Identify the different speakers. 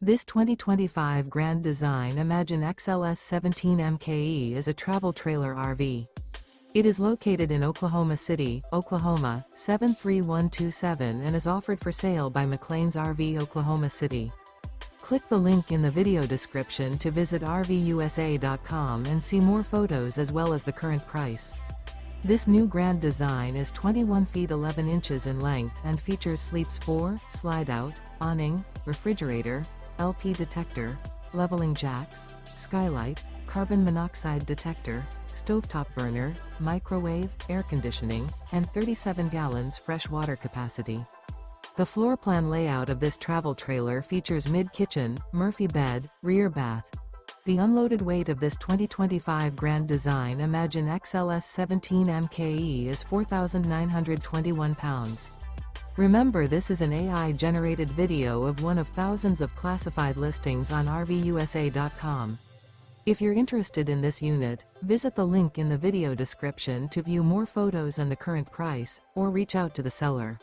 Speaker 1: This 2025 Grand Design Imagine XLS 17 MKE is a travel trailer RV. It is located in Oklahoma City, Oklahoma, 73127 and is offered for sale by McClain's RV Oklahoma City. Click the link in the video description to visit RVUSA.com and see more photos as well as the current price. This new Grand Design is 21 feet 11 inches in length and features sleeps 4, slide-out, awning, refrigerator, LP detector, leveling jacks, skylight, carbon monoxide detector, stovetop burner, microwave, air conditioning, and 37 gallons fresh water capacity. The floor plan layout of this travel trailer features mid-kitchen, Murphy bed, rear bath. The unloaded weight of this 2025 Grand Design Imagine XLS 17 MKE is 4,921 pounds. Remember, this is an AI-generated video of one of thousands of classified listings on RVUSA.com. If you're interested in this unit, visit the link in the video description to view more photos and the current price, or reach out to the seller.